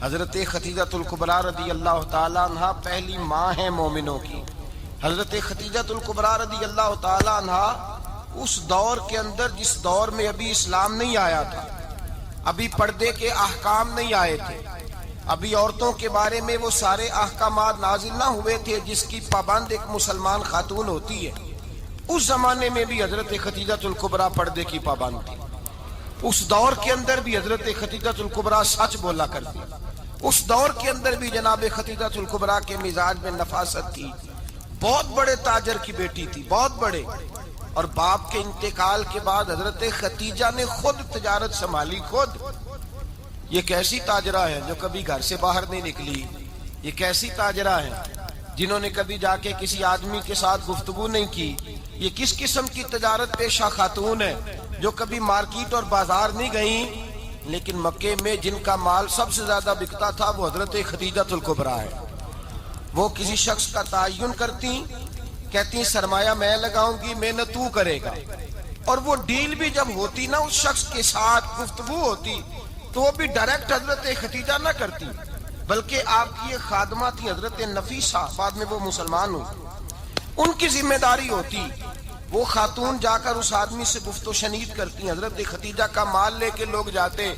حضرت خدیجۃ الکبریٰ رضی اللہ تعالیٰ عنہ پہلی ماں ہیں مومنوں کی۔ حضرت خدیجۃ الکبریٰ رضی اللہ تعالیٰ عنہ اس دور کے اندر جس دور میں ابھی اسلام نہیں آیا تھا، ابھی پردے کے احکام نہیں آئے تھے، ابھی عورتوں کے بارے میں وہ سارے احکامات نازل نہ ہوئے تھے جس کی پابند ایک مسلمان خاتون ہوتی ہے، اس زمانے میں بھی حضرت خدیجۃ الکبریٰ پردے کی پابند تھی۔ اس دور کے اندر بھی حضرت خدیجۃ الکبریٰ سچ بولا کرتی، اس دور کے اندر بھی جناب خدیجۃ الکبریٰ کے مزاج میں نفاست تھی۔ بہت بڑے تاجر کی بیٹی تھی، بہت بڑے، اور باپ کے انتقال کے بعد حضرت خدیجہ نے خود تجارت سنبھالی، خود۔ یہ کیسی تاجرہ ہے جو کبھی گھر سے باہر نہیں نکلی؟ یہ کیسی تاجرہ ہے جنہوں نے کبھی جا کے کسی آدمی کے ساتھ گفتگو نہیں کی؟ یہ کس قسم کی تجارت پیشہ خاتون ہے جو کبھی مارکیٹ اور بازار نہیں گئیں؟ لیکن مکے میں جن کا مال سب سے زیادہ بکتا تھا وہ حضرت خدیجۃ الکبریٰ ہے۔ وہ کسی شخص کا تعین کرتی، کہتی سرمایہ میں لگاؤں گی، محنت تو کرے گا، اور وہ ڈیل بھی جب ہوتی نا، اس شخص کے ساتھ گفتگو ہوتی تو وہ بھی ڈائریکٹ حضرت خدیجہ نہ کرتی، بلکہ آپ کی یہ خادمہ تھی حضرت نفیسہ، بعد میں وہ مسلمان ہوئی، ان کی ذمہ داری ہوتی۔ وہ خاتون جا کر اس آدمی سے گفت و شنید کرتی، حضرت خدیجہ کا مال لے کے لوگ جاتے۔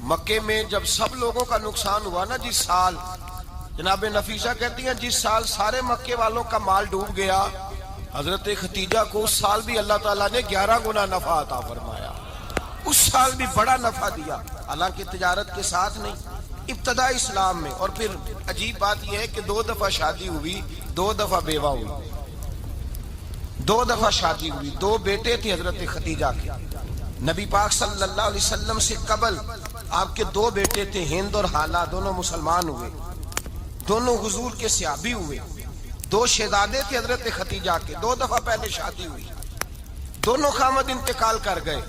مکے میں جب سب لوگوں کا نقصان ہوا نا، جس سال، جناب نفیسہ کہتی ہیں جس سال سارے مکے والوں کا مال ڈوب گیا، حضرت خدیجہ کو اس سال بھی اللہ تعالیٰ نے 11 گنا نفع عطا فرمایا، اس سال بھی بڑا نفع دیا، حالانکہ تجارت کے ساتھ نہیں، ابتدا اسلام میں۔ اور پھر عجیب بات یہ ہے کہ 2 دفعہ شادی ہوئی، 2 دفعہ بیوہ ہوئی، 2 دفعہ شادی ہوئی، 2 بیٹے تھے حضرت خدیجہ کے۔ نبی پاک صلی اللہ علیہ وسلم سے قبل آپ کے 2 بیٹے تھے، ہند اور حالہ، دونوں مسلمان ہوئے، دونوں حضور کے صحابی ہوئے۔ 2 شہزادے تھے حضرت خدیجہ کے، 2 دفعہ پہلے شادی ہوئی، دونوں خامد انتقال کر گئے،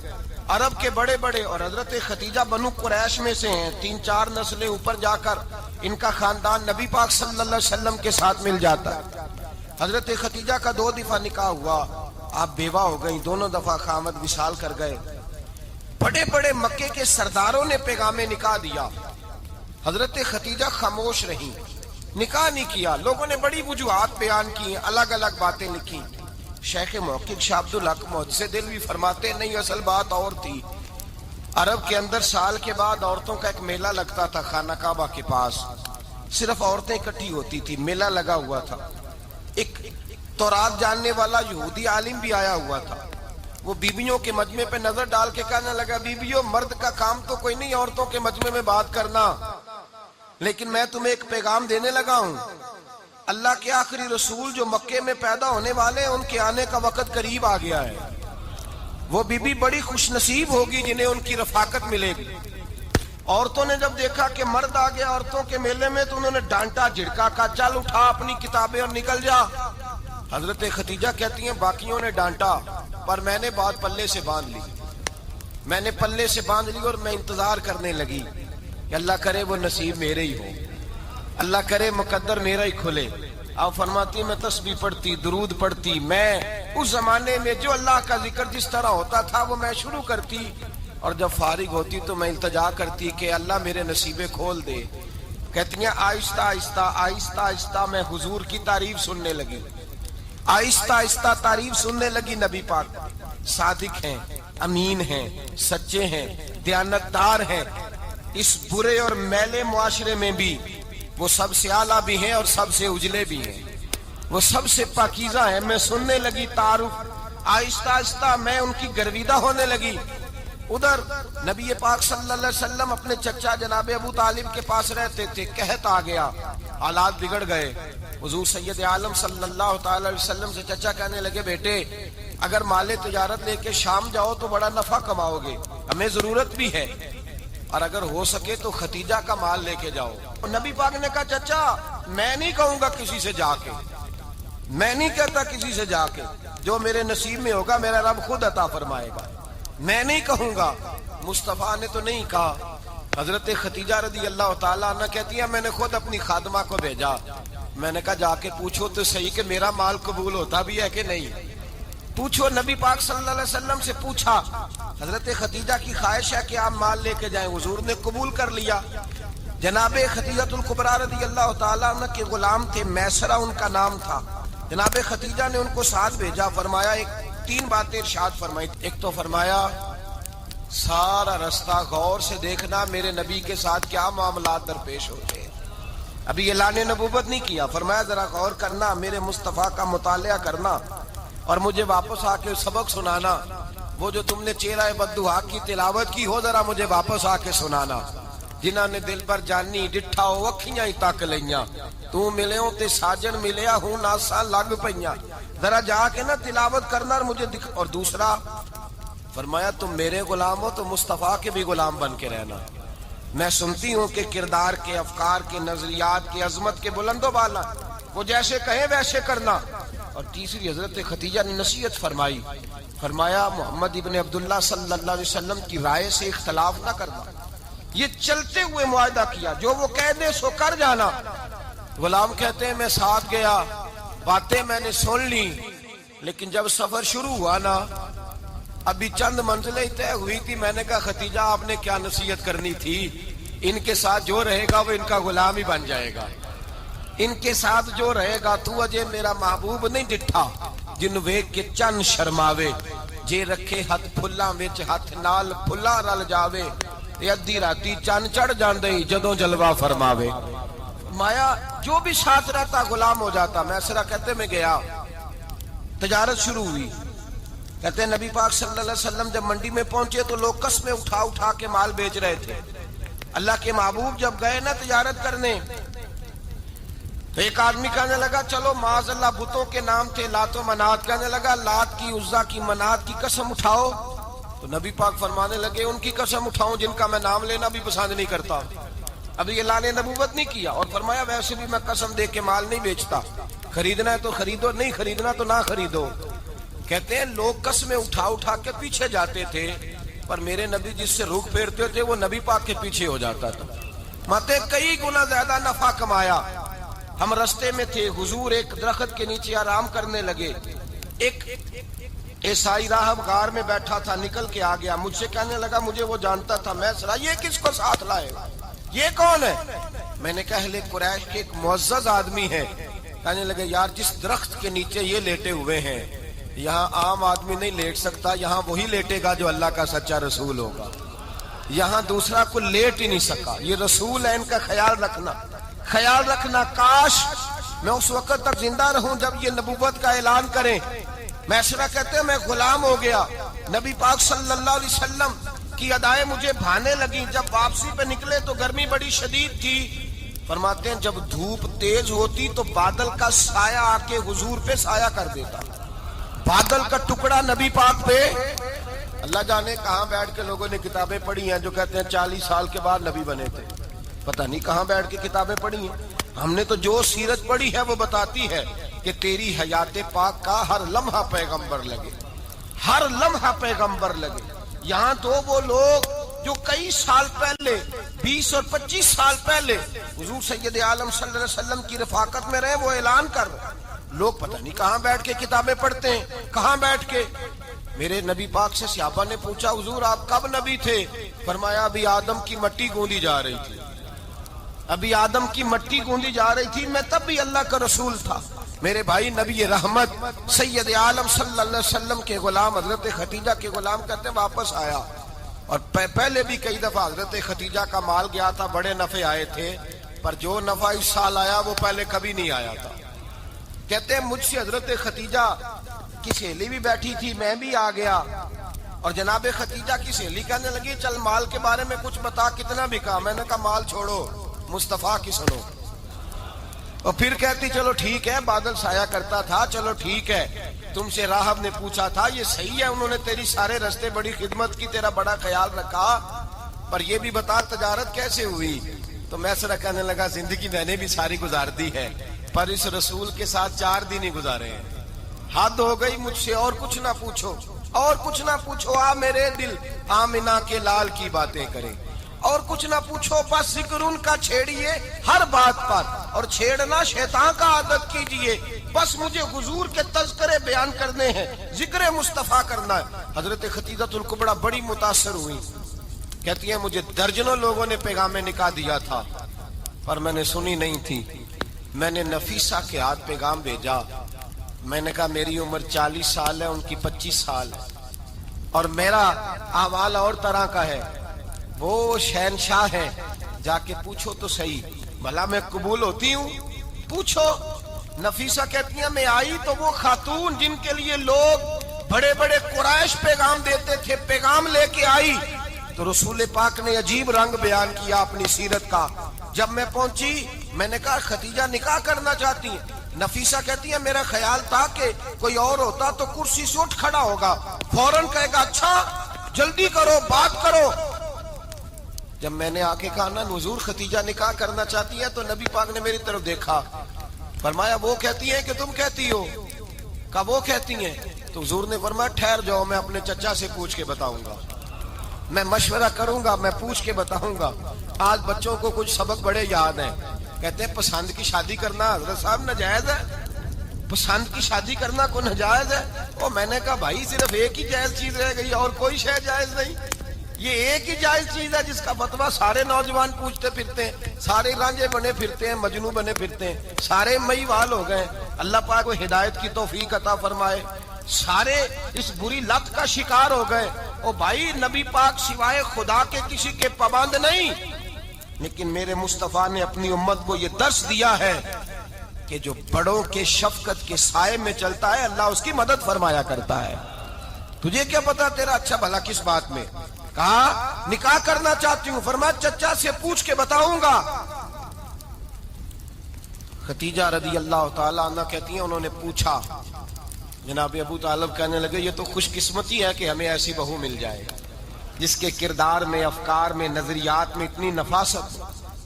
عرب کے بڑے بڑے، اور حضرت خدیجہ بنو قریش میں سے ہیں، 3-4 نسلیں اوپر جا کر ان کا خاندان نبی پاک صلی اللہ علیہ وسلم کے ساتھ مل جاتا ہے۔ حضرت خدیجہ کا 2 دفعہ نکاح ہوا، آپ بیوہ ہو گئی، دونوں دفعہ خامد وصال کر گئے۔ بڑے بڑے مکے کے سرداروں نے پیغام نکاح دیا، حضرت خدیجہ خاموش رہی، نکاح نہیں کیا۔ لوگوں نے بڑی وجوہات بیان کی، الگ الگ باتیں لکھی۔ شیخ محقق شاہ عبدالحق محدث دہلوی فرماتے نہیں، اصل بات اور تھی۔ عرب کے اندر سال کے بعد عورتوں کا ایک میلہ لگتا تھا خانہ کعبہ کے پاس، صرف عورتیں اکٹھی ہوتی تھی، میلہ لگا ہوا تھا۔ ایک تورات جاننے والا یہودی عالم بھی آیا ہوا تھا، وہ بیویوں کے مجمع پہ نظر ڈال کے کہنے لگا، بیویوں، مرد کا کام تو کوئی نہیں عورتوں کے مجمع میں بات کرنا، لیکن میں تمہیں ایک پیغام دینے لگا ہوں۔ اللہ کے آخری رسول جو مکے میں پیدا ہونے والے ہیں، ان کے آنے کا وقت قریب آ گیا ہے۔ وہ بیوی بڑی خوش نصیب ہوگی جنہیں ان کی رفاقت ملے گی۔ عورتوں نے جب دیکھا کہ مرد آ گیا عورتوں کے میلے میں تو انہوں نے ڈانٹا، جھڑکا، کہا چل اٹھا اپنی کتابیں اور نکل جا۔ حضرت خدیجہ کہتی ہیں باقیوں نے ڈانٹا پر میں نے بات پلے سے باندھ لی، میں نے پلے سے باندھ لی، اور میں انتظار کرنے لگی کہ اللہ کرے وہ نصیب میرے ہی ہو، اللہ کرے مقدر میرا ہی کھلے۔ آپ فرماتی میں تسبیح پڑھتی، درود پڑھتی، میں اس زمانے میں جو اللہ کا ذکر جس طرح ہوتا تھا وہ میں شروع کرتی، اور جب فارغ ہوتی تو میں التجا کرتی کہ اللہ میرے نصیبے کھول دے۔ کہتی ہیں آہستہ آہستہ آہستہ آہستہ میں حضور کی تعریف سننے لگی، آہستہ آہستہ تعریف سننے لگی۔ نبی پاک صادق ہیں، امین ہیں، سچے ہیں، دیانتدار ہیں، اس برے اور میلے معاشرے میں بھی وہ سب سے اعلیٰ بھی ہیں اور سب سے اجلے بھی ہیں، وہ سب سے پاکیزہ ہیں۔ میں سننے لگی تعارف، آہستہ آہستہ میں ان کی گرویدہ ہونے لگی۔ ادھر نبی پاک صلی اللہ علیہ وسلم اپنے چچا جناب ابو طالب کے پاس رہتے تھے، قحط آ گیا، حالات بگڑ گئے۔ حضور سید عالم صلی اللہ تعالی علیہ وسلم سے چچا کہنے لگے، بیٹے اگر مال تجارت لے کے شام جاؤ تو بڑا نفع کماؤ گے، ہمیں ضرورت بھی ہے، اور اگر ہو سکے تو خدیجہ کا مال لے کے جاؤ۔ اور نبی پاک نے کہا چچا میں نہیں کہوں گا کسی سے جا کے، میں نہیں کہتا کسی سے جا کے، جو میرے نصیب میں ہوگا میرا رب خود عطا فرمائے گا، میں نہیں کہوں گا۔ مصطفیٰ نے تو نہیں کہا۔ حضرت خدیجہ رضی اللہ تعالیٰ عنہ کہتی ہیں میں نے خود اپنی خادمہ کو بھیجا، میں نے کہا جا کے پوچھو تو صحیح کہ میرا مال قبول ہوتا بھی ہے کہ نہیں، پوچھو۔ نبی پاک صلی اللہ علیہ وسلم سے پوچھا، حضرت خدیجہ کی خواہش ہے کہ آپ مال لے کے جائیں، حضور نے قبول کر لیا۔ جناب خدیجہ الکبریٰ رضی اللہ تعالیٰ عنہ کے غلام تھے، میسرہ ان کا نام تھا۔ جناب خدیجہ نے ان کو ساتھ بھیجا، فرمایا تین باتیں ارشاد فرمائی۔ ایک تو فرمایا سارا رستہ غور سے دیکھنا میرے نبی کے ساتھ کیا معاملات درپیش ہوتے ہیں۔ ابھی اعلان نبوت نہیں کیا، فرمایا ذرا غور کرنا، میرے مصطفیٰ کا مطالعہ کرنا اور مجھے واپس آ کے سبق سنانا۔ وہ جو تم نے چہرہ بددعا کی تلاوت کی ہو، ذرا مجھے واپس آ کے سنانا۔ جنہاں نے دل پر جانی ڈٹھا ہو اکھیاں ہی تک لیاں، تو ملے ہوں تے ساجن ملیا ہوں ناساں لگ پئیاں، ذرا جا کے نا تلاوت کرنا اور مجھے دکھ۔ اور دوسرا فرمایا تم میرے غلام ہو تو مصطفیٰ کے بھی غلام بن کے رہنا۔ میں سنتی ہوں کہ کردار کے، افکار کے، نظریات کے، عظمت کے بلند و بالا، وہ جیسے کہیں ویسے کرنا۔ اور تیسری حضرت خدیجہ نے نصیحت فرمائی، فرمایا محمد ابن عبداللہ صلی اللہ علیہ وسلم کی رائے سے اختلاف نہ کرنا۔ یہ چلتے ہوئے معاہدہ کیا، جو وہ کہہ دے سو کر جانا۔ غلام کہتے ہیں میں ساتھ گیا، باتیں میں نے سن لی، لیکن جب سفر شروع ہوا نا، ابھی چند منزلیں طے ہوئی تھی، میں نے کہا خدیجہ آپ نے کیا نصیحت کرنی تھی، ان کے ساتھ جو رہے گا وہ ان کا غلام ہی بن جائے گا، ان کے ساتھ جو رہے گا۔ تو اجے میرا محبوب نہیں ڈٹھا جن ویکھ کے چن شرماوے، جے رکھے ہاتھ پھلاں وچ ہاتھ نال پھلاں رل جاوے، تے ادھی راتی چن چڑھ جاندے جدوں جلوہ فرماوے۔ مایا جو بھی ساتھ رہتا غلام ہو جاتا۔ میسرہ کہتے میں گیا، تجارت شروع ہوئی۔ کہتے ہیں نبی پاک صلی اللہ علیہ وسلم جب منڈی میں پہنچے تو لوگ قسمیں اٹھا اٹھا کے مال بیچ رہے تھے۔ اللہ کے محبوب جب گئے نا تجارت کرنے تو ایک آدمی کہنے لگا چلو معاذ اللہ بتوں کے نام تھے لات و منات، کہنے لگا لات کی، عزا کی، منات کی قسم اٹھاؤ۔ تو نبی پاک فرمانے لگے ان کی قسم اٹھاؤں جن کا میں نام لینا بھی پسند نہیں کرتا۔ ابھی اعلان نبوت نہیں کیا، اور فرمایا ویسے بھی میں قسم دے کے مال نہیں بیچتا، خریدنا ہے تو خریدو، نہیں خریدنا تو نہ خریدو۔ کہتے ہیں لوگ قسمیں اٹھا اٹھا کے پیچھے جاتے تھے، پر میرے نبی جس سے رخ پھیرتے تھے وہ نبی پاک کے پیچھے ہو جاتا تھا۔ ماتے کئی گنا زیادہ نفع کمایا۔ ہم رستے میں تھے، حضور ایک درخت کے نیچے آرام کرنے لگے، ایک عیسائی راہب غار میں بیٹھا تھا، نکل کے آ گیا، مجھ سے کہنے لگا مجھے وہ جانتا تھا۔ میں سرا یہ کس کو ساتھ لائے، یہ کون ہے؟ میں نے کہا اہل قریش کے ایک معزز آدمی ہے۔ کہنے لگے یار جس درخت کے نیچے یہ لیٹے ہوئے ہیں یہاں عام آدمی نہیں لیٹ سکتا، یہاں وہی لیٹے گا جو اللہ کا سچا رسول ہوگا، یہاں دوسرا کوئی لیٹ ہی نہیں سکا، یہ رسول ہے، ان کا خیال رکھنا، خیال رکھنا۔ کاش میں اس وقت تک زندہ رہوں جب یہ نبوت کا اعلان کریں۔ میسرہ کہتے ہیں میں غلام ہو گیا، نبی پاک صلی اللہ علیہ وسلم کی ادائیں مجھے بھانے لگی۔ جب واپسی پہ نکلے تو گرمی بڑی شدید تھی، فرماتے ہیں جب دھوپ تیز ہوتی تو بادل کا سایہ آ کے حضور پہ سایہ کر دیتا، بادل کا ٹکڑا نبی پاک پہ۔ اللہ جانے کہاں بیٹھ کے لوگوں نے کتابیں پڑھی ہیں جو کہتے ہیں 40 سال کے بعد نبی بنے تھے، پتہ نہیں کہاں بیٹھ کے کتابیں پڑھی ہیں۔ ہم نے تو جو سیرت پڑھی ہے وہ بتاتی ہے کہ تیری حیات پاک کا ہر لمحہ پیغمبر لگے، ہر لمحہ پیغمبر لگے۔ یہاں تو وہ لوگ جو کئی سال پہلے 20 اور 25 سال پہلے حضور سید عالم صلی اللہ علیہ وسلم کی رفاقت میں رہے، وہ اعلان کر رہے، لوگ پتہ نہیں کہاں بیٹھ کے کتابیں پڑھتے ہیں، کہاں بیٹھ کے۔ میرے نبی پاک سے صحابہ نے پوچھا حضور آپ کب نبی تھے؟ فرمایا ابھی آدم کی مٹی گوندی جا رہی تھی، ابھی آدم کی مٹی گوندی جا رہی تھی، میں تب بھی اللہ کا رسول تھا۔ میرے بھائی نبی رحمت سید عالم صلی اللہ علیہ وسلم کے غلام حضرت خدیجہ کے غلام کہتے واپس آیا، اور پہلے بھی کئی دفعہ حضرت خدیجہ کا مال گیا تھا، بڑے نفع آئے تھے، پر جو نفع اس سال آیا وہ پہلے کبھی نہیں آیا تھا۔ کہتے ہیں مجھ سے حضرت خدیجہ کی سہیلی بھی بیٹھی تھی، میں بھی آ گیا، اور جناب خدیجہ کی سہیلی کہنے لگی چل مال کے بارے میں کچھ بتا، کتنا بکا؟ میں نے کہا مال چھوڑو، مصطفیٰ کی سنو۔ اور پھر کہتی چلو ٹھیک ہے، بادل سایہ کرتا تھا، چلو ٹھیک ہے، تم سے راہب نے پوچھا تھا یہ صحیح ہے، انہوں نے تیری سارے رستے بڑی خدمت کی، تیرا بڑا خیال رکھا، پر یہ بھی بتا تجارت کیسے ہوئی؟ تو میسرہ کہنے لگا زندگی میں نے بھی ساری گزار دی ہے، پر اس رسول کے ساتھ 4 دن ہی گزارے ہیں، حد ہو گئی مجھ سے، اور کچھ نہ پوچھو، اور کچھ نہ پوچھو، آ میرے دل آمنہ کے لال کی باتیں کریں، اور کچھ نہ پوچھو، بس ذکر ان کا چھیڑیے ہر بات پر، اور چھیڑنا شیطان کا عادت کیجئے، بس مجھے حضور کے تذکرے بیان کرنے ہیں، ذکر مصطفیٰ کرنا ہے۔ حضرت خدیجہ الکبریٰ بڑی متاثر ہوئی، کہتی ہیں مجھے درجنوں لوگوں نے پیغام نکاح دیا تھا، پر میں نے سنی نہیں تھی. میں نے نفیسہ کے ہاتھ پیغام بھیجا. میں نے کہا میری عمر 40 سال ہے, ان کی 25 سال ہے, اور میرا احوال اور طرح کا ہے. وہ شہنشاہ ہے, جا کے پوچھو تو صحیح, بھلا میں قبول ہوتی ہوں؟ پوچھو. نفیسہ کہتی ہیں میں آئی تو وہ خاتون جن کے لیے لوگ بڑے بڑے قریش پیغام دیتے تھے, پیغام لے کے آئی تو رسول پاک نے عجیب رنگ بیان کیا اپنی سیرت کا. جب میں پہنچی میں نے کہا ختیجہ نکاح کرنا چاہتی ہیں؟ نفیسہ کہتی ہے میرا خیال تھا کہ کوئی اور ہوتا تو کرسی سے اٹھ کھڑا ہوگا, فوراً کہے گا اچھا جلدی کرو بات کرو. جب میں نے آ کے کہا نا حضور ختیجہ نکاح کرنا چاہتی ہے, تو نبی پاک نے میری طرف دیکھا, فرمایا وہ کہتی ہیں کہ تم کہتی ہو؟ کہا وہ کہتی ہیں. تو حضور نے فرمایا ٹھہر جاؤ, میں اپنے چچا سے پوچھ کے بتاؤں گا, میں مشورہ کروں گا, میں پوچھ کے بتاؤں گا. آج بچوں کو کچھ سبق بڑے یاد ہیں. کہتے ہیں پسند کی شادی کرنا حضرت صاحب ناجائز ہے, پسند کی شادی کرنا کو ناجائز ہے. اور میں نے کہا بھائی صرف ایک ہی جائز چیز رہ گئی, اور کوئی شے جائز نہیں. یہ ایک ہی جائز چیز ہے جس کا فتویٰ سارے نوجوان پوچھتے پھرتے ہیں, سارے رانجے بنے پھرتے ہیں, مجنوں بنے پھرتے ہیں, سارے مئی وال ہو گئے. اللہ پاک کو ہدایت کی توفیق عطا فرمائے. سارے اس بری لت کا شکار ہو گئے. او بھائی نبی پاک سوائے خدا کے کسی کے پابند نہیں, لیکن میرے مصطفیٰ نے اپنی امت کو یہ درس دیا ہے کہ جو بڑوں کے شفقت کے سائے میں چلتا ہے اللہ اس کی مدد فرمایا کرتا ہے. تجھے کیا پتا تیرا اچھا بھلا کس بات میں؟ کہا نکاح کرنا چاہتی ہوں, فرمایا چچا سے پوچھ کے بتاؤں گا. ختیجہ رضی اللہ تعالیٰ عنہ کہتی ہیں انہوں نے پوچھا. جناب ابو طالب کہنے لگے یہ تو خوش قسمتی ہے کہ ہمیں ایسی بہو مل جائے جس کے کردار میں, افکار میں, نظریات میں اتنی نفاست.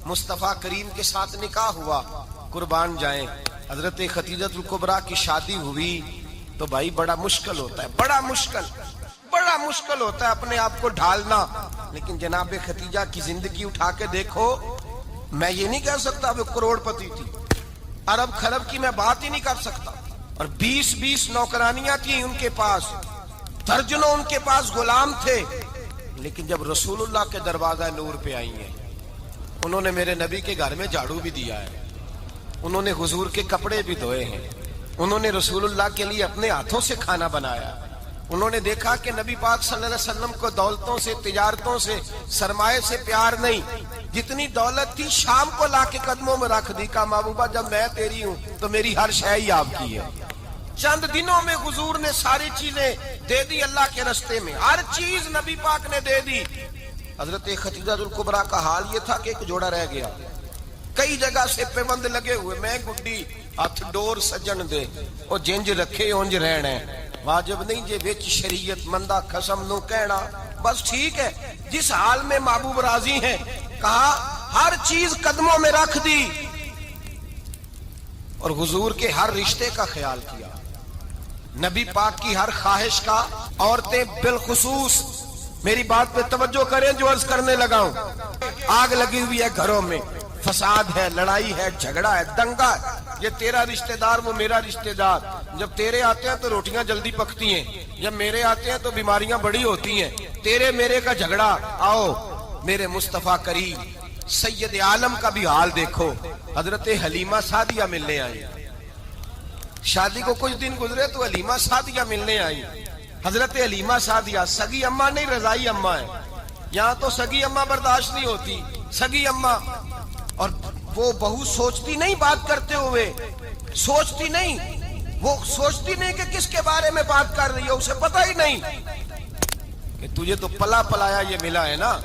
مصطفیٰ کریم کے ساتھ نکاح ہوا, قربان جائیں. حضرت خدیجہ الکبریٰ کی شادی ہوئی تو بھائی بڑا مشکل ہوتا ہے, بڑا مشکل ہوتا ہے اپنے آپ کو ڈھالنا. لیکن جناب خدیجہ کی زندگی اٹھا کے دیکھو, میں یہ نہیں کہہ سکتا وہ کروڑ پتی تھی, ارب خرب کی میں بات ہی نہیں کر سکتا. اور 20 نوکرانیاں تھیں ان کے پاس, درجنوں ان کے پاس غلام تھے. لیکن جب رسول اللہ کے دروازہ نور پہ آئی ہیں, انہوں نے میرے نبی کے گھر میں جھاڑو بھی دیا ہے, انہوں نے حضور کے کپڑے بھی دھوئے ہیں, انہوں نے رسول اللہ کے لیے اپنے ہاتھوں سے کھانا بنایا. انہوں نے دیکھا کہ نبی پاک صلی اللہ علیہ وسلم کو دولتوں سے, تجارتوں سے, سرمایے سے پیار نہیں. جتنی دولت تھی شام کو لا کے قدموں میں رکھ دی. کہا محبوبہ جب میں تیری ہوں تو میری ہر شے ہی آپ کی ہے. چند دنوں میں حضور نے ساری چیزیں دے دی اللہ کے رستے میں, ہر چیز نبی پاک نے دے دی. حضرت خدیجہ الکبریٰ کا حال یہ تھا کہ ایک جوڑا رہ گیا, کئی جگہ سے پیوند لگے ہوئے, میں گڈی ہاتھ ڈور سجن دے او جنج رکھے اونج رہنا, واجب نہیں جے وچ شریعت مندہ قسم نو کہنا. بس ٹھیک ہے, جس حال میں محبوب راضی ہیں. کہا ہر چیز قدموں میں رکھ دی اور حضور کے ہر رشتے کا خیال کیا, نبی پاک کی ہر خواہش کا. عورتیں بالخصوص میری بات پہ توجہ کریں جو عرض کرنے لگا ہوں. آگ لگی ہوئی ہے گھروں میں, فساد ہے, لڑائی ہے, جھگڑا ہے, دنگا ہے. یہ تیرا رشتہ دار وہ میرا رشتہ دار. جب تیرے آتے ہیں تو روٹیاں جلدی پکتی ہیں, جب میرے آتے ہیں تو بیماریاں بڑی ہوتی ہیں. تیرے میرے کا جھگڑا. آؤ میرے مصطفیٰ کریم سید عالم کا بھی حال دیکھو. حضرت حلیمہ سعدیہ ملنے آئی, شادی کو کچھ دن گزرے تو حلیمہ سعدیہ ملنے آئی. حضرت حلیمہ سعدیہ سگی اماں نہیں, رضائی اماں ہے. یہاں تو سگی اماں برداشت نہیں ہوتی, سگی اماں. اور وہ بہو سوچتی نہیں بات کرتے ہوئے, سوچتی نہیں, وہ سوچتی نہیں کہ کس کے بارے میں بات کر رہی ہے, اسے پتہ ہی نہیں کہ تجھے تو پلا پلایا یہ ملا ہے نا.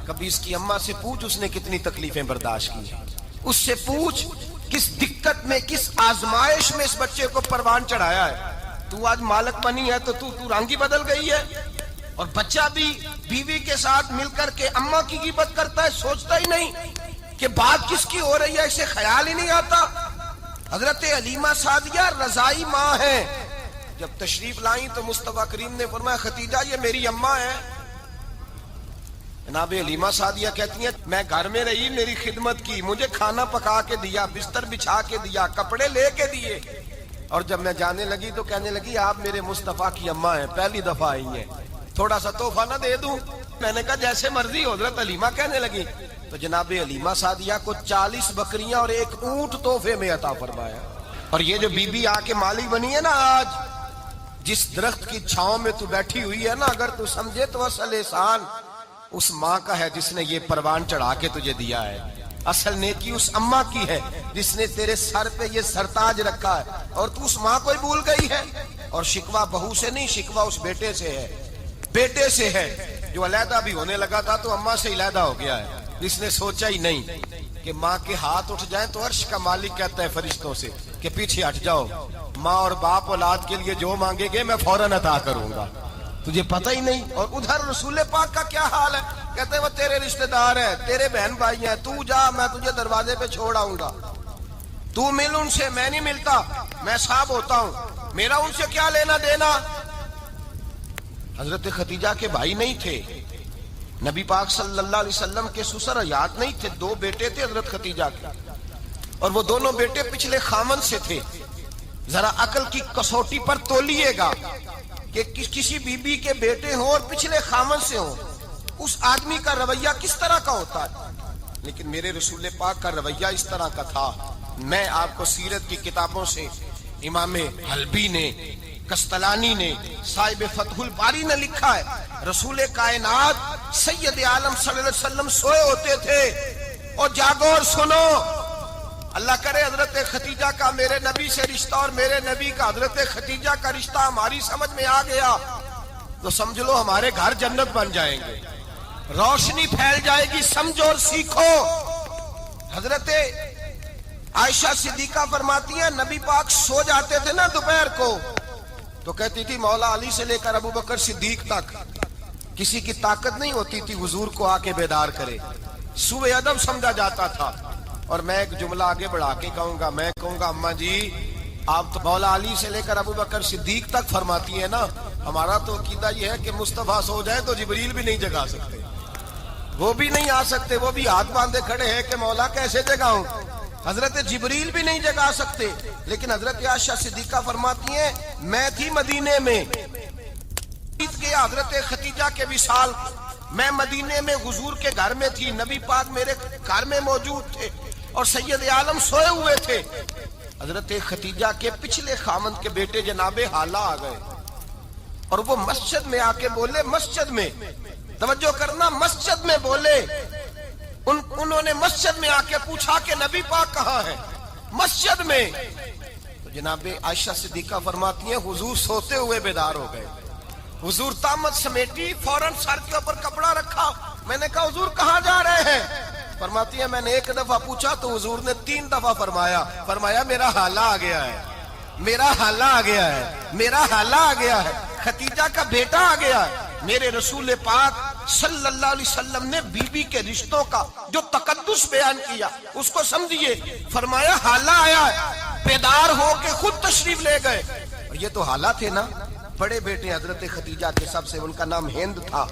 کبھی اس کی اماں سے پوچھ اس نے کتنی تکلیفیں برداشت کی, اس سے پوچھ کس دقت میں, کس آزمائش میں اس بچے کو پروان چڑھایا ہے. تو آج مالک بنی ہے تو تو رنگ ہی بدل گئی ہے. اور بچہ بھی بیوی کے ساتھ مل کر کے اماں کی غیبت کرتا ہے, سوچتا ہی نہیں کہ بات کس کی ہو رہی ہے, اسے خیال ہی نہیں آتا. حضرت حلیمہ سعدیہ رضائی ماں ہے. جب تشریف لائیں تو مصطفیٰ کریم نے فرمایا خدیجہ یہ میری اماں ہے. جناب حلیمہ سعدیہ کہتی ہیں میں گھر میں رہی, میری خدمت کی, مجھے کھانا پکا کے دیا, بستر بچھا کے دیا, کپڑے لے کے دیے. اور جب میں جانے لگی تو کہنے لگی آپ میرے مصطفیٰ کی اماں ہیں, پہلی دفعہ آئی ہیں, تھوڑا سا تحفہ نہ دے دوں؟ میں نے کہا جیسے مرضی. حضرت حلیمہ کہنے لگی تو جناب علیمہ سعدیہ کو 40 بکریاں اور 1 اونٹ تحفے میں عطا فرمایا. اور یہ جو بی بی آ کے مالی بنی ہے نا آج، جس درخت کی چھاؤں میں تو بیٹھی ہوئی ہے نا، اگر تو سمجھے تو اصل احسان اس ماں کا ہے جس نے یہ پروان چڑھا کے تجھے دیا ہے. اصل نیکی اس اماں کی ہے جس نے تیرے سر پہ یہ سرتاج رکھا ہے، اور تو اس ماں کو ہی بھول گئی ہے. اور شکوہ بہو سے نہیں، شکوہ اس بیٹے سے ہے، بیٹے سے ہے جو علیحدہ بھی ہونے لگا تھا تو اماں سے علیحدہ ہو گیا ہے. جس نے سوچا ہی نہیں کہ ماں کے ہاتھ اٹھ جائیں تو عرش کا مالک کہتا ہے فرشتوں سے کہ پیچھے ہٹ جاؤ، ماں اور باپ اولاد کے لیے جو مانگے گے میں فوراً عطا کروں گا. تجھے پتہ ہی نہیں. اور ادھر رسول پاک کا کیا حال ہے؟ کہتے ہیں وہ تیرے رشتہ دار ہیں، تیرے بہن بھائی ہیں، تو جا، میں تجھے دروازے پہ چھوڑ آؤں گا. تو مل ان سے، میں نہیں ملتا، میں صاحب ہوتا ہوں، میرا ان سے کیا لینا دینا. حضرت خدیجہ کے بھائی نہیں تھے، نبی پاک صلی اللہ علیہ وسلم کے سسر حیات نہیں تھے، 2 بیٹے تھے حضرت خدیجہ کے، اور وہ دونوں بیٹے پچھلے خامن سے تھے. ذرا عقل کی کسوٹی پر تولیے گا کہ کسی بی بی کے بیٹے ہوں اور پچھلے خامن سے ہوں، اس آدمی کا رویہ کس طرح کا ہوتا ہے. لیکن میرے رسول پاک کا رویہ اس طرح کا تھا. میں آپ کو سیرت کی کتابوں سے امام حلبی نے، کستلانی نے، صاحب فتح الباری نے لکھا ہے، رسول کائنات سید عالم صلی اللہ علیہ وسلم سوئے ہوتے تھے. اور جاگو اور سنو، اللہ کرے حضرت خدیجہ کا میرے نبی سے رشتہ اور میرے نبی کا حضرت خدیجہ کا رشتہ ہماری سمجھ میں آ گیا تو سمجھ لو ہمارے گھر جنت بن جائیں گے، روشنی پھیل جائے گی. سمجھو اور سیکھو. حضرت عائشہ صدیقہ فرماتی ہیں نبی پاک سو جاتے تھے نا دوپہر کو تو کہتی تھی مولا علی سے لے کر ابو بکر صدیق تک کسی کی طاقت نہیں ہوتی تھی حضور کو آ کے بیدار کرے. سوء ادب سمجھا جاتا تھا. اور میں ایک جملہ آگے بڑھا کے کہوں گا، میں کہوں گا اماں جی آپ تو مولا علی سے لے کر ابو بکر صدیق تک فرماتی ہے نا، ہمارا تو عقیدہ یہ ہے کہ مصطفیٰ سو جائے تو جبریل بھی نہیں جگا سکتے، وہ بھی نہیں آ سکتے، وہ بھی ہاتھ باندھے کھڑے ہیں کہ مولا کیسے جگاؤں. حضرت جبریل بھی نہیں جگا سکتے. لیکن حضرت عائشہ صدیقہ فرماتی ہیں میں تھی مدینے میں کے حضرت خدیجہ کے وصال، میں مدینے میں حضور کے گھر میں تھی، نبی پاک میرے گھر میں موجود تھے اور سید عالم سوئے ہوئے تھے. حضرت خدیجہ کے پچھلے خامند کے بیٹے جناب حالہ آ گئے اور وہ مسجد میں آ کے بولے، مسجد میں توجہ کرنا، مسجد میں بولے. انہوں نے مسجد میں آ کے پوچھا کہ نبی پاک کہاں ہے؟ مسجد میں. تو جناب عائشہ صدیقہ فرماتی ہیں حضور سوتے ہوئے بیدار ہو گئے. حضور طامت سمیٹی، فوراً سر کے اوپر کپڑا رکھا. میں نے کہا حضور کہاں جا رہے ہیں؟ فرماتی ہے میں نے 1 دفعہ پوچھا تو حضور نے 3 دفعہ فرمایا میرا حالہ آ گیا ہے، میرا حالہ آ گیا ہے، میرا حالہ آ گیا ہے، خدیجہ کا بیٹا آ گیا ہے. میرے رسول پاک صلی اللہ علیہ وسلم نے بی بی کے رشتوں کا جو تقدس بیان کیا اس کو سمجھیے. فرمایا حالہ آیا ہے، بیدار ہو کے خود تشریف لے گئے. اور یہ تو حالہ تھے نا، بڑے بیٹے حضرت خدیجہ کے، سب سے ان کا نام ہند تھا.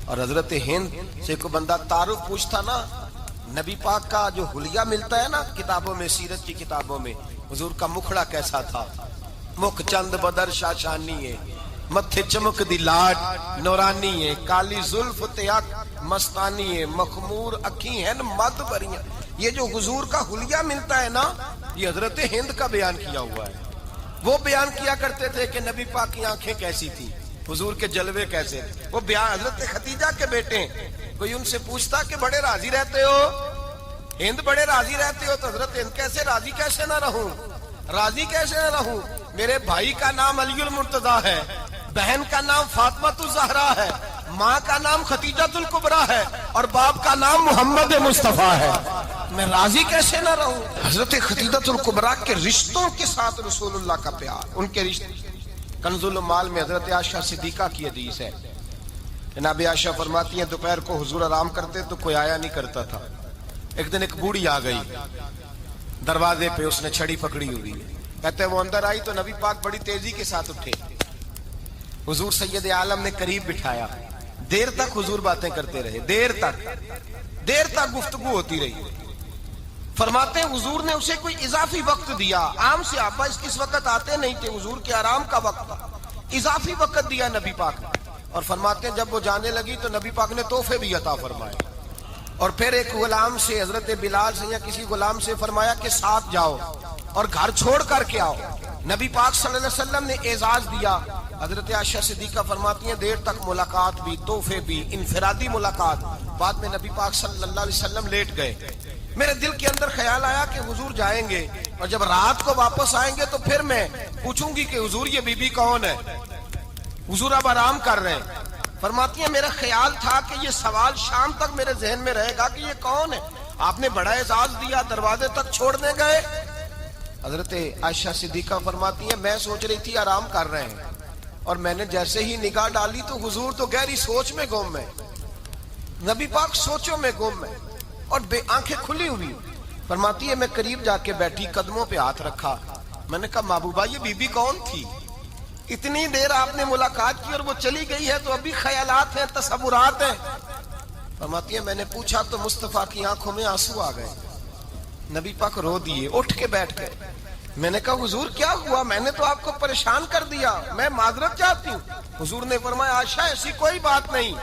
اور حضرت ہند سے کوئی بندہ تعارف پوچھتا نا، نبی پاک کا جو حلیہ ملتا ہے نا کتابوں میں، سیرت کی کتابوں میں، حضور کا مکھڑا کیسا تھا، مکھ چند بدر شاشانی ہے، متھے چمک دی لاٹ نورانی ہے، کالی زلف تیاک مستانی ہے، مخمور اکھی ہیں مد بریاں. یہ جو حضور کا حلیہ ملتا ہے نا یہ حضرت ہند کا بیان کیا ہوا ہے. وہ بیان کیا کرتے تھے کہ نبی پاک کی آنکھیں کیسی تھی، حضور کے جلوے کیسے. وہ بیان حضرت خدیجہ کے بیٹے. کوئی ان سے پوچھتا کہ بڑے راضی رہتے ہو ہند، بڑے راضی رہتے ہو، تو حضرت ہند کیسے راضی کیسے نہ رہوں، راضی کیسے نہ رہوں. میرے بھائی کا نام علی المرتضیٰ ہے، بہن کا نام فاطمہ الزہرا ہے، ماں کا نام خدیجہ الکبریٰ ہے اور باپ کا نام محمد مصطفیٰ ہے، میں راضی کیسے نہ رہوں. حضرت خدیجہ الکبریٰ کے رشتوں کے ساتھ رسول اللہ کا پیار، ان کے رشتے. کنز المال میں حضرت عائشہ صدیقہ کی حدیث ہے، جناب عائشہ فرماتی ہیں دوپہر کو حضور آرام کرتے تو کوئی آیا نہیں کرتا تھا. ایک دن ایک بوڑھی آ گئی دروازے پہ، اس نے چھڑی پکڑی ہوئی ہے. کہتے ہیں وہ اندر آئی تو نبی پاک بڑی تیزی کے ساتھ اٹھے. حضور سید عالم نے قریب بٹھایا، دیر تک حضور باتیں کرتے رہے، دیر تک گفتگو ہوتی رہی. فرماتے ہیں حضور نے اسے کوئی اضافی وقت دیا. عام صحابہ اس وقت آتے نہیں تھے، حضور کے آرام کا وقت تھا، اضافی وقت دیا نبی پاک نے. اور فرماتے ہیں جب وہ جانے لگی تو نبی پاک نے تحفے بھی عطا فرمائے. اور پھر ایک غلام سے, حضرت بلال سے یا کسی غلام سے فرمایا کہ ساتھ جاؤ اور گھر چھوڑ کر کے آؤ. نبی پاک صلی اللہ علیہ وسلم نے اعزاز دیا. حضرت عائشہ صدیقہ فرماتی ہیں دیر تک ملاقات بھی, تحفے بھی, انفرادی ملاقات. بعد میں نبی پاک صلی اللہ علیہ وسلم لیٹ گئے. میرے دل کے اندر خیال آیا کہ حضور جائیں گے اور جب رات کو واپس آئیں گے تو پھر میں پوچھوں گی کہ حضور یہ بی بی کون ہے, حضور اب آرام کر رہے ہیں. فرماتی ہیں میرا خیال تھا کہ یہ سوال شام تک میرے ذہن میں رہے گا کہ یہ کون ہے, آپ نے بڑا اعزاز دیا, دروازے تک چھوڑنے گئے. حضرت عائشہ صدیقہ فرماتی ہیں میں سوچ رہی تھی آرام کر رہے ہیں, اور میں نے جیسے ہی نگاہ ڈالی تو حضور تو گہری سوچ میں گم ہے, نبی پاک سوچوں میں گم ہے اور بے آنکھیں کھلی ہوئی. فرماتی ہے میں قریب جا کے بیٹھی, قدموں پہ ہاتھ رکھا. میں نے کہا محبوبہ یہ بی بی کون تھی؟ اتنی دیر آپ نے ملاقات کی اور وہ چلی گئی ہے تو ابھی خیالات ہیں, تصورات ہیں. فرماتی ہے میں نے پوچھا تو مصطفیٰ کی آنکھوں میں آنسو آ گئے. نبی پاک رو دیے, اٹھ کے بیٹھ گئے. میں نے کہا حضور کیا ہوا؟ میں نے تو آپ کو پریشان کر دیا, میں معذرت چاہتی ہوں. حضور نے فرمایا عائشہ ایسی کوئی بات نہیں,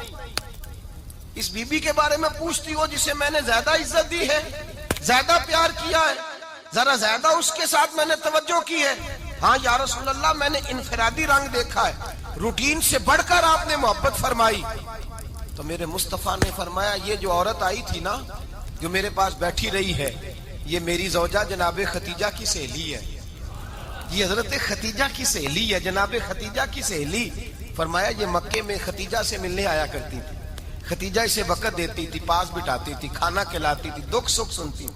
اس بی بی کے بارے میں پوچھتی ہو جسے میں نے زیادہ عزت دی ہے, زیادہ پیار کیا ہے, ذرا زیادہ اس کے ساتھ میں نے توجہ کی ہے. ہاں یا رسول اللہ میں نے انفرادی رنگ دیکھا ہے, روٹین سے بڑھ کر آپ نے محبت فرمائی. تو میرے مصطفیٰ نے فرمایا یہ جو عورت آئی تھی نا, جو میرے پاس بیٹھی رہی ہے, یہ میری زوجہ جناب ختیجہ کی سہیلی ہے. یہ حضرت ختیجہ کی سہیلی ہے, جناب ختیجہ کی سہیلی. فرمایا یہ مکے میں ختیجہ سے ملنے آیا کرتی تھی, ختیجہ اسے وقت دیتی تھی, پاس بٹھاتی تھی, کھانا کھلاتی تھی, دکھ سکھ سنتی,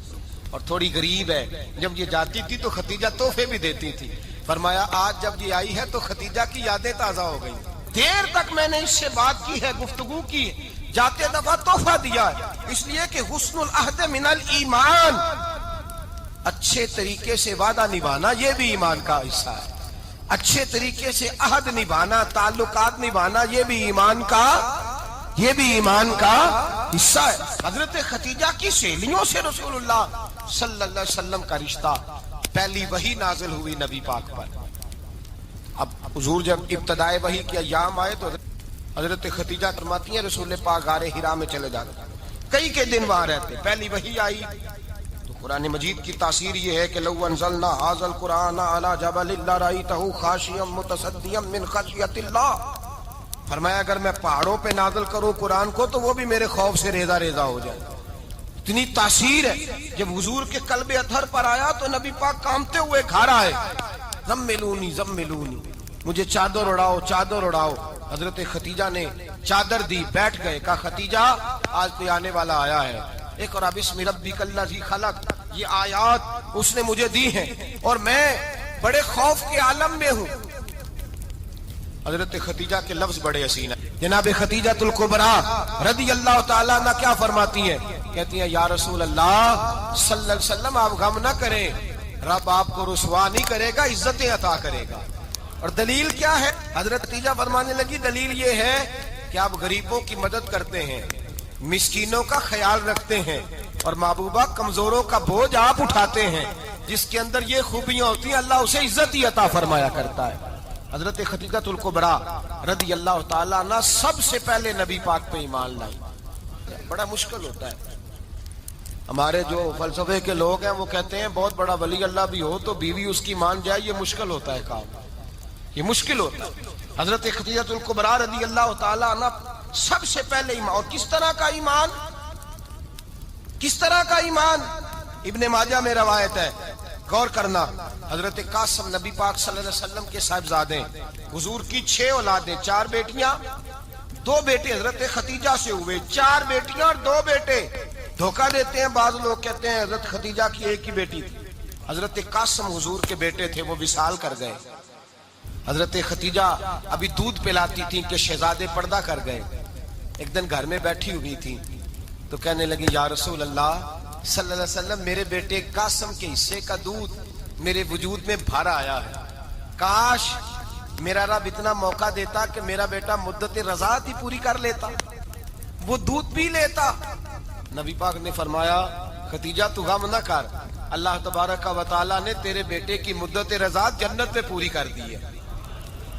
اور تھوڑی غریب ہے. جب یہ جاتی تھی تو ختیجہ تحفے بھی دیتی تھی. فرمایا آج جب یہ آئی ہے تو ختیجہ کی یادیں تازہ ہو گئی. دیر تک میں نے اس سے بات کی ہے, گفتگو کی, جاتے دفعہ تحفہ دیا ہے, اس لیے کہ حسن العہد من الایمان, اچھے طریقے سے وعدہ نبھانا یہ بھی ایمان کا حصہ ہے. اچھے طریقے سے عہد نبھانا, تعلقات نبھانا یہ بھی ایمان کا حصہ ہے. حضرت ختیجہ کی سہیلیوں سے رسول اللہ صلی اللہ علیہ وسلم کا رشتہ. پہلی وحی نازل ہوئی نبی پاک پر. اب حضور جب ابتدائے وحی کے ایام آئے تو حضرت ختیجہ فرماتی ہیں رسول پاک غار حرا میں چلے جاتے, کئی کے دن وہاں رہتے. پہلی وحی آئی تو قرآن مجید کی تاثیر یہ ہے کہ لو انزلنا ھذا القرآن علی جبل لرأیتہ خاشعا متصدعا من خشیۃ اللہ. فرمایا اگر میں پہاڑوں پہ نازل کروں قرآن کو تو وہ بھی میرے خوف سے ریزہ ریزہ ہو جائے. اتنی تاثیر ہے. جب حضور کے قلب اطہر پر آیا تو نبی پاک کانپتے ہوئے گھر آئے, زملونی زملونی, مجھے چادر اڑاؤ چادر اڑاؤ. حضرت ختیجہ نے چادر دی, بیٹھ گئے. کہا ختیجہ آج کوئی آنے والا آیا ہے, اقرأ بسم ربک الذی خلق, یہ آیات اس نے مجھے دی ہیں اور میں بڑے خوف کے عالم میں ہوں. حضرت ختیجہ کے لفظ بڑے حسین ہیں. جناب ختیجہ الکبریٰ رضی اللہ تعالیٰ عنہ کیا فرماتی ہیں؟ کہتی ہیں یا رسول اللہ صلی اللہ علیہ وسلم آپ غم نہ کریں, رب آپ کو رسوا نہیں کرے گا, عزتیں عطا کرے گا. اور دلیل کیا ہے؟ حضرت ختیجہ فرمانے لگی دلیل یہ ہے کہ آپ غریبوں کی مدد کرتے ہیں, مسکینوں کا خیال رکھتے ہیں, اور محبوبہ کمزوروں کا بوجھ آپ اٹھاتے ہیں. جس کے اندر یہ خوبیاں ہوتی ہیں اللہ اسے عزت ہی عطا فرمایا کرتا ہے. حضرت ختیجہ الکبریٰ رضی اللہ تعالیٰ عنہ سب سے پہلے نبی پاک پہ ایمان لائی. بڑا مشکل ہوتا ہے. ہمارے جو فلسفے کے لوگ ہیں وہ کہتے ہیں بہت بڑا ولی اللہ بھی ہو تو بیوی اس کی مان جائے, یہ مشکل ہوتا ہے کام, یہ مشکل ہوتا ہے. حضرت ختیجہ الکبریٰ رضی اللہ تعالیٰ عنہ سب سے پہلے ایمان. اور کس طرح کا ایمان؟ کس طرح کا ایمان؟ ابن ماجہ میں روایت ہے, غور کرنا. حضرت قاسم نبی پاک صلی اللہ علیہ وسلم کے صاحبزادے, حضور کی 6 اولادیں, 4 بیٹیاں 2 بیٹے حضرت ختیجہ سے ہوئے, 4 بیٹیاں اور 2 بیٹے. دھوکہ دیتے ہیں بعض لوگ, کہتے ہیں حضرت ختیجہ کی ایک ہی بیٹی تھی. حضرت قاسم حضور کے بیٹے تھے, وہ وصال کر گئے. حضرت ختیجہ ابھی دودھ پلاتی تھی کہ شہزادے پردہ کر گئے. ایک دن گھر میں بیٹھی ہوئی تھی تو کہنے لگی یا رسول اللہ صلی اللہ علیہ وسلم میرے بیٹے قاسم کے حصے کا دودھ میرے وجود میں بھر آیا ہے, کاش میرا رب اتنا موقع دیتا کہ میرا بیٹا مدت رضاعت ہی پوری کر لیتا, وہ دودھ پی لیتا. نبی پاک نے فرمایا ختیجہ تو غم نہ کر, اللہ تبارک و تعالیٰ نے تیرے بیٹے کی مدت رضاعت جنت میں پوری کر دی ہے.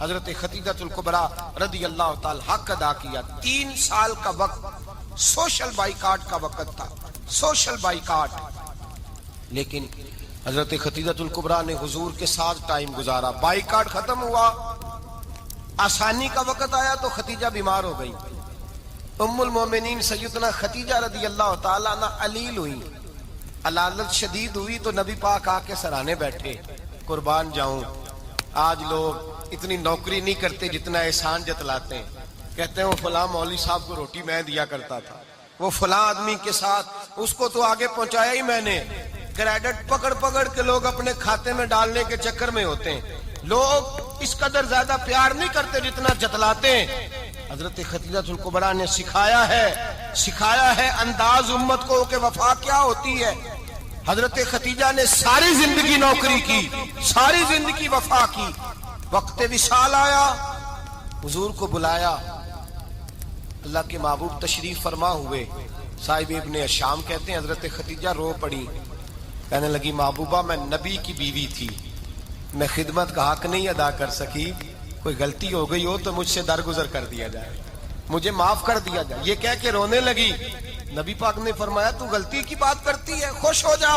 حضرت خدیجہ الکبریٰ رضی اللہ تعالی حق ادا کیا. 3 سال کا وقت سوشل بائیکاٹ کا وقت تھا, سوشل بائیکاٹ. لیکن حضرت خدیجہ الکبریٰ نے حضور کے ساتھ ٹائم گزارا. بائیکاٹ ختم ہوا, آسانی کا وقت آیا تو خدیجہ بیمار ہو گئی. ام المومنین سیدنا خدیجہ رضی اللہ تعالیٰ عنہ علیل ہوئی, علالت شدید ہوئی تو نبی پاک آ کے سرانے بیٹھے. قربان جاؤں, آج لوگ اتنی نوکری نہیں کرتے جتنا احسان جتلاتے ہیں. کہتے ہیں وہ فلاں مولوی صاحب کو روٹی میں دیا کرتا تھا, وہ فلاں آدمی کے ساتھ اس کو تو آگے پہنچایا ہی میں نے. کریڈٹ پکڑ پکڑ کے لوگ اپنے کھاتے میں ڈالنے کے چکر میں ہوتے ہیں. لوگ اس قدر زیادہ پیار نہیں کرتے جتنا جتلاتے ہیں. حضرت خدیجہ الکبریٰ نے سکھایا ہے انداز امت کو کہ وفا کیا ہوتی ہے. حضرت خدیجہ نے ساری زندگی نوکری کی, ساری زندگی وفا کی. وقت وصال آیا, حضور کو بلایا. اللہ کے محبوب تشریف فرما ہوئے. صاحب ابن الشام کہتے ہیں حضرت خدیجہ رو پڑی, کہنے لگی محبوبہ میں نبی کی بیوی تھی, میں خدمت کا حق نہیں ادا کر سکی, کوئی غلطی ہو گئی ہو تو مجھ سے درگزر کر دیا جائے, مجھے معاف کر دیا جائے. یہ کہہ کے رونے لگی. نبی پاک نے فرمایا تو غلطی کی بات کرتی ہے, خوش ہو جا,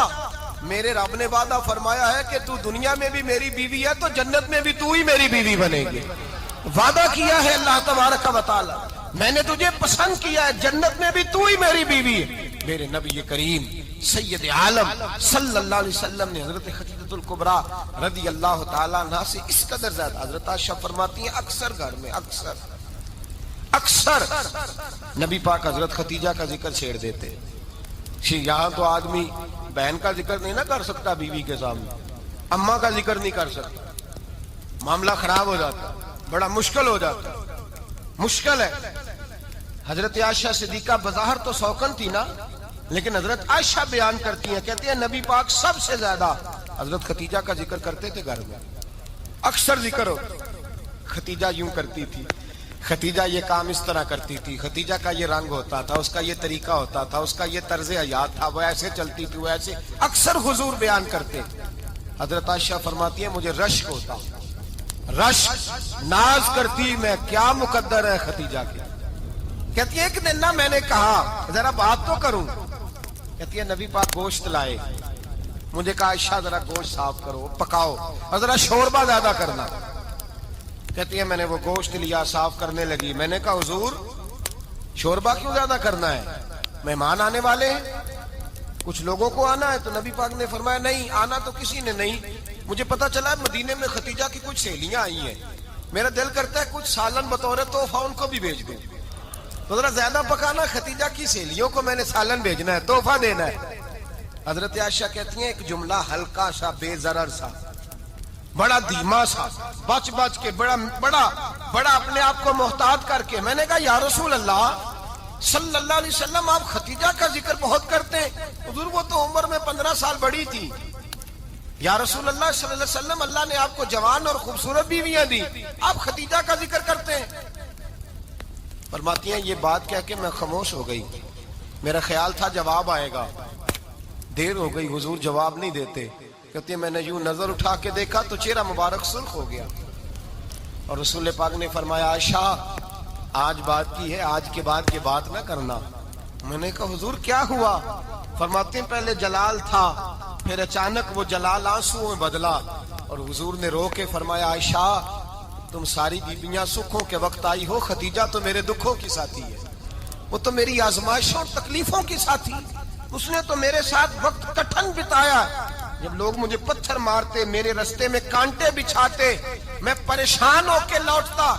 میرے رب نے وعدہ فرمایا ہے کہ تو دنیا میں بھی میری بیوی ہے تو جنت میں بھی تو ہی میری بیوی بنے گی. وعدہ کیا ہے اللہ تبارک و تعالی, میں نے تجھے پسند کیا ہے, جنت میں بھی تو ہی میری بیوی ہے. میرے نبی کریم سید عالم صلی اللہ علیہ وسلم نے حضرت خدیجہ الکبریٰ رضی اللہ تعالیٰ عنہ سے اس قدر زیادہ. حضرت عائشہ فرماتی ہیں اکثر گھر میں اکثر نبی پاک حضرت خدیجہ کا ذکر چھیڑ دیتے. یہاں تو آدمی بہن کا ذکر نہیں نہ کر سکتا بیوی کے سامنے, اماں کا ذکر نہیں کر سکتا, معاملہ خراب ہو جاتا, بڑا مشکل ہو جاتا, مشکل ہے. حضرت عائشہ صدیقہ بظاہر تو سوکن تھی نا, لیکن حضرت عائشہ بیان کرتی ہیں, کہتی ہیں نبی پاک سب سے زیادہ حضرت خدیجہ کا ذکر کرتے تھے گھر میں, اکثر ذکر ہو. خدیجہ یوں کرتی تھی, خدیجہ یہ کام اس طرح کرتی تھی, خدیجہ کا یہ رنگ ہوتا تھا, اس کا یہ طریقہ ہوتا تھا, اس کا یہ طرز حیات تھا, وہ ایسے چلتی تھی, وہ ایسے, اکثر حضور بیان کرتے. حضرت عائشہ فرماتی ہے مجھے رشک ہوتا, رشک, ناز کرتی میں, کیا مقدر ہے خدیجہ کی. کہتی ہے ایک دن نا میں نے کہا ذرا بات تو کروں, کہتی ہے نبی پاک گوشت لائے, مجھے کہا عائشہ ذرا گوشت صاف کرو, پکاؤ اور ذرا شوربہ زیادہ کرنا. کہتی ہے میں نے وہ گوشت لیا, صاف کرنے لگی. میں نے کہا حضور شوربہ کیوں زیادہ کرنا ہے, مہمان آنے والے ہیں, کچھ لوگوں کو آنا ہے. تو نبی پاک نے فرمایا نہیں, آنا تو کسی نے نہیں, مجھے پتا چلا مدینے میں خدیجہ کی کچھ سہیلیاں آئی ہیں, میرا دل کرتا ہے کچھ سالن بطور تحفہ ان کو بھی بھیج دوں. تو ذرا زیادہ پکانا, خدیجہ کی سہیلیوں کو میں نے سالن بھیجنا ہے, تحفہ دینا ہے. حضرت عائشہ کہتی ہیں ایک جملہ ہلکا سا, بے ضرر سا, بڑا دھیما سا, بچ کے, بڑا اپنے آپ کو محتاط کر کے, میں نے کہا یا رسول اللہ صلی اللہ علیہ وسلم آپ خدیجہ کا ذکر بہت کرتے ہیں. حضور وہ تو عمر میں 15 سال بڑی تھی. یا رسول اللہ صلی اللہ علیہ وسلم اللہ نے آپ کو جوان اور خوبصورت بیویاں دی, آپ خدیجہ کا ذکر کرتے ہیں. فرماتی ہیں یہ بات کہہ کے میں خاموش ہو گئی, میرا خیال تھا جواب آئے گا, دیر ہو گئی, حضور جواب نہیں دیتے. کہتے ہیں میں نے یوں نظر اٹھا کے دیکھا تو چہرہ مبارک سرخ ہو گیا, اور رسول پاک نے فرمایا عائشہ آج بات کی ہے, آج کے بعد یہ بات نہ کرنا. میں نے کہا حضور کیا ہوا؟ فرماتے ہیں پہلے جلال تھا, پھر اچانک وہ جلال آنسو میں بدلا, اور حضور نے رو کے فرمایا عائشہ تم ساری بیویاں سکھوں کے وقت آئی ہو, خدیجہ تو میرے دکھوں کی ساتھی ہے, وہ تو میری آزمائشوں اور تکلیفوں کی ساتھی, اس نے تو میرے ساتھ وقت کٹھن بتایا. جب لوگ مجھے پتھر مارتے, میرے رستے میں کانٹے بچھاتے, میں پریشان ہو کے لوٹتا,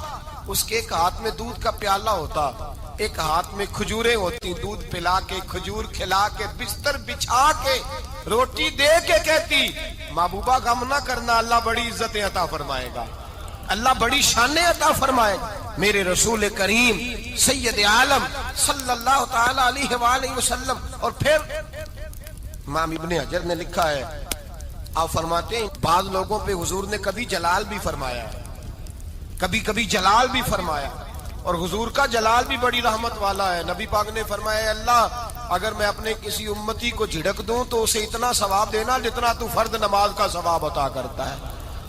اس کے ایک ہاتھ میں دودھ کا پیالہ ہوتا, ایک ہاتھ میں کھجوریں ہوتی, دودھ پلا کے, کھجور کھلا کے, بستر بچھا کے, روٹی دے کے کہتی محبوبہ غم نہ کرنا, اللہ بڑی عزتیں عطا فرمائے گا, اللہ بڑی شانیں عطا فرمائے گا. میرے رسول کریم سید عالم صلی اللہ تعالی علیہ وآلہ وسلم. اور پھر امام ابن حجر نے لکھا ہے, آپ فرماتے ہیں بعض لوگوں پہ حضور نے کبھی جلال بھی فرمایا, کبھی جلال بھی فرمایا, اور حضور کا جلال بھی بڑی رحمت والا ہے. نبی پاک نے فرمایا اللہ اگر میں اپنے کسی امتی کو جھڑک دوں تو اسے اتنا ثواب دینا جتنا تو فرد نماز کا ثواب عطا کرتا ہے.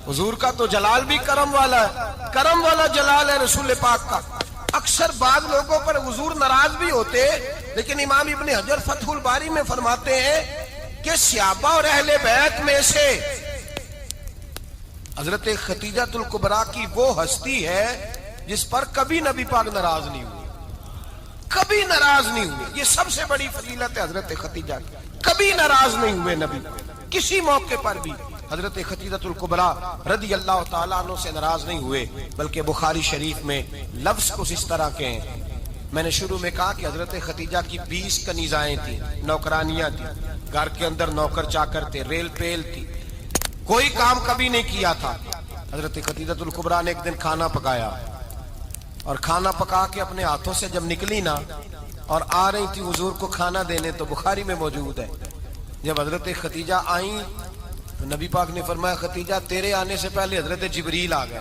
حضور کا تو جلال بھی کرم والا ہے، کرم والا جلال ہے رسول پاک کا۔ اکثر بعض لوگوں پر حضور ناراض بھی ہوتے، لیکن امام ابن حجر فتح الباری میں فرماتے ہیں کہ صحابہ اور اہل بیت میں سے حضرت خدیجہ الکبریٰ کی وہ ہستی ہے جس پر کبھی نبی پاک ناراض نہیں ہوئے، کبھی ناراض نہیں ہوئے۔ یہ سب سے بڑی فضیلت ہے حضرت خدیجہ کی، کبھی ناراض نہیں ہوئے نبی، کسی موقع پر بھی حضرت خدیجہ الکبریٰ رضی اللہ تعالیٰ عنہ سے ناراض نہیں ہوئے، بلکہ بخاری شریف میں لفظ کچھ اس طرح کے ہیں۔ میں نے شروع میں کہا کہ حضرت خدیجہ کی 20 کنیزائیں تھیں، نوکرانیاں تھیں، گھر کے اندر نوکر چاکر تھے، ریل پیل تھی، کوئی کام کبھی نہیں کیا تھا۔ حضرت خدیجہ الکبریٰ نے ایک دن کھانا پکایا، اور کھانا پکا کے اپنے ہاتھوں سے جب نکلی نا اور آ رہی تھی حضور کو کھانا دینے، تو بخاری میں موجود ہے جب حضرت خدیجہ آئیں تو نبی پاک نے فرمایا خدیجہ تیرے آنے سے پہلے حضرت جبریل آ گئے،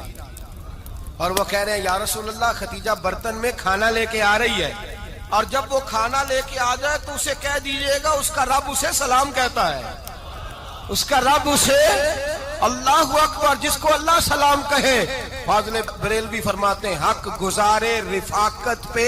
اور وہ کہہ رہے ہیں یا رسول اللہ خدیجہ برتن میں کھانا لے کے آ رہی ہے، اور جب وہ کھانا لے کے آ جائے تو اسے کہہ دیجئے گا اس کا رب اسے سلام کہتا ہے، اس کا رب اسے اللہ اکبر، جس کو اللہ سلام کہے۔ فاضل بریلوی فرماتے ہیں حق گزارے رفاقت پہ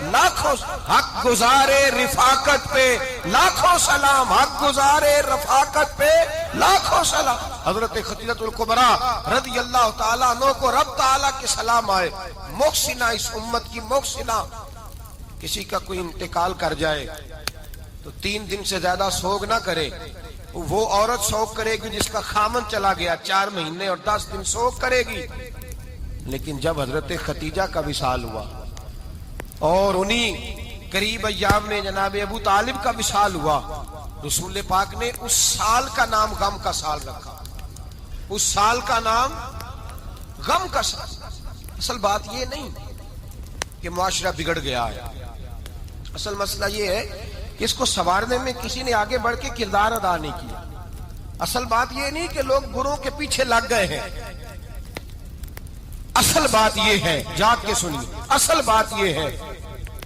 لاکھوں، حق گزارے رفاقت پہ لاکھوں سلام، حق گزارے رفاقت پہ لاکھوں سلام۔ حضرت خدیجہ الکبریٰ رضی اللہ تعالیٰ عنہ کو رب تعالیٰ کے سلام آئے، محسنہ، اس امت کی محسنہ۔ کسی کا کوئی انتقال کر جائے تو 3 دن سے زیادہ سوگ نہ کرے، وہ عورت سوگ کرے گی جس کا خامن چلا گیا، 4 مہینے اور 10 دن سوگ کرے گی۔ لیکن جب حضرت خدیجہ کا وصال ہوا اور انہی قریب ایام میں جناب ابو طالب کا وصال ہوا، رسول پاک نے اس سال کا نام غم کا سال رکھا، اس سال کا نام غم کا سال۔ اصل بات یہ نہیں کہ معاشرہ بگڑ گیا ہے، اصل مسئلہ یہ ہے کہ اس کو سنوارنے میں کسی نے آگے بڑھ کے کردار ادا نہیں کیا۔ اصل بات یہ نہیں کہ لوگ بروں کے پیچھے لگ گئے ہیں، اصل بات یہ ہے، جاگ کے سنیے، اصل بات یہ ہے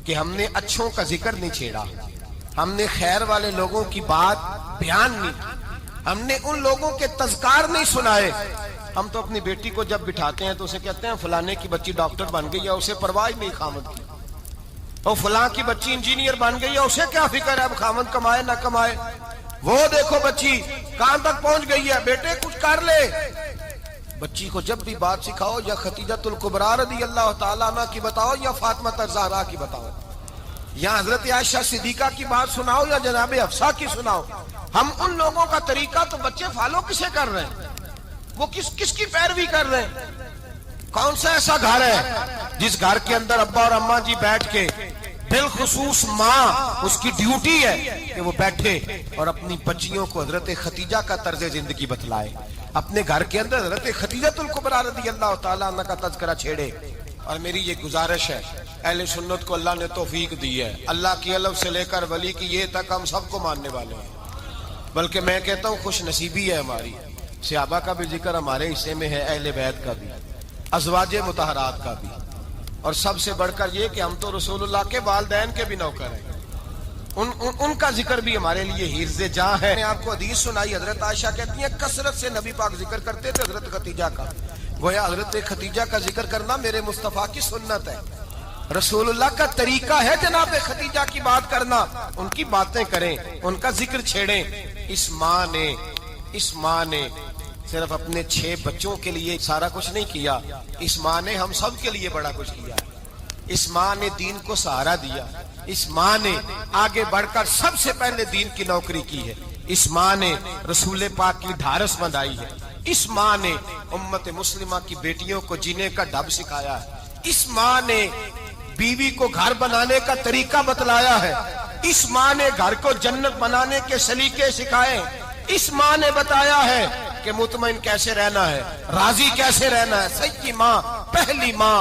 کہ ہم نے اچھوں کا ذکر نہیں چھیڑا، ہم نے خیر والے لوگوں کی بات بیان نہیں کی، ہم نے ان لوگوں کے تذکار نہیں سنائے۔ ہم تو اپنی بیٹی کو جب بٹھاتے ہیں تو اسے کہتے ہیں فلانے کی بچی ڈاکٹر بن گئی ہے، اسے پرواہ نہیں خامد کی، اور فلاں کی بچی انجینئر بن گئی ہے، اسے کیا فکر ہے اب خامد کمائے نہ کمائے، وہ دیکھو بچی کہاں تک پہنچ گئی ہے، بیٹے کچھ کر لے۔ بچی کو جب بھی بات سکھاؤ یا خدیجہ الکبریٰ رضی اللہ تعالیٰ عنہ کی بتاؤ یا فاطمہ الزہرا کی بتاؤ، یا حضرت عائشہ صدیقہ کی بات سناؤ یا جناب حفصہ کی سناؤ۔ ہم ان لوگوں کا طریقہ تو بچے فالو کسے کر رہے ہیں، وہ کس کی پیروی کر رہے ہیں؟ کون سا ایسا گھر ہے جس گھر کے اندر ابا اور اماں جی بیٹھ کے، بالخصوص ماں، اس کی ڈیوٹی ہے کہ وہ بیٹھے اور اپنی بچیوں کو حضرت خدیجہ کا طرز زندگی بتلائے، اپنے گھر کے اندر حضرت خدیجہ الکبریٰ رضی اللہ تعالیٰ عنہ کا تذکرہ چھیڑے۔ اور میری یہ گزارش ہے، اہل سنت کو اللہ نے توفیق دی ہے، اللہ کی علم سے لے کر ولی کی یہ تک ہم سب کو ماننے والے ہیں، بلکہ میں کہتا ہوں خوش نصیبی ہے ہماری، صحابہ کا بھی ذکر ہمارے حصے میں ہے، اہل بیت کا بھی، ازواج مطہرات کا بھی، اور سب سے بڑھ کر یہ کہ ہم تو رسول اللہ کے والدین کے بھی نوکر ہیں، ان کا ذکر بھی ہمارے لیے حرز جاں ہے۔ میں آپ کو حدیث سنائی، حضرت عائشہ کہتی ہیں کثرت سے نبی پاک ذکر کرتے تھے حضرت خدیجہ کا، گویا حضرت خدیجہ کا ذکر کرنا میرے مصطفیٰ کی سنت ہے، رسول اللہ کا طریقہ ہے جناب خدیجہ کی بات کرنا، ان کی باتیں کریں، ان کا ذکر چھیڑیں۔ اس ماں نے صرف اپنے 6 بچوں کے لیے سارا کچھ نہیں کیا، اس ماں نے ہم سب کے لیے بڑا کچھ کیا، اس ماں نے دین کو سہارا دیا، اس ماں نے آگے بڑھ کر سب سے پہلے دین کی نوکری کی ہے، اس ماں نے رسول پاک کی ڈھارس بندھائی ہے، اس ماں نے امت مسلمہ کی بیٹیوں کو جینے کا ڈھب سکھایا ہے، اس ماں نے بیوی کو گھر بنانے کا طریقہ بتلایا ہے، اس ماں نے گھر کو جنت بنانے کے سلیقے سکھائے، اس ماں نے بتایا ہے کہ مطمئن کیسے رہنا ہے، راضی کیسے رہنا ہے۔ سچی ماں، پہلی ماں،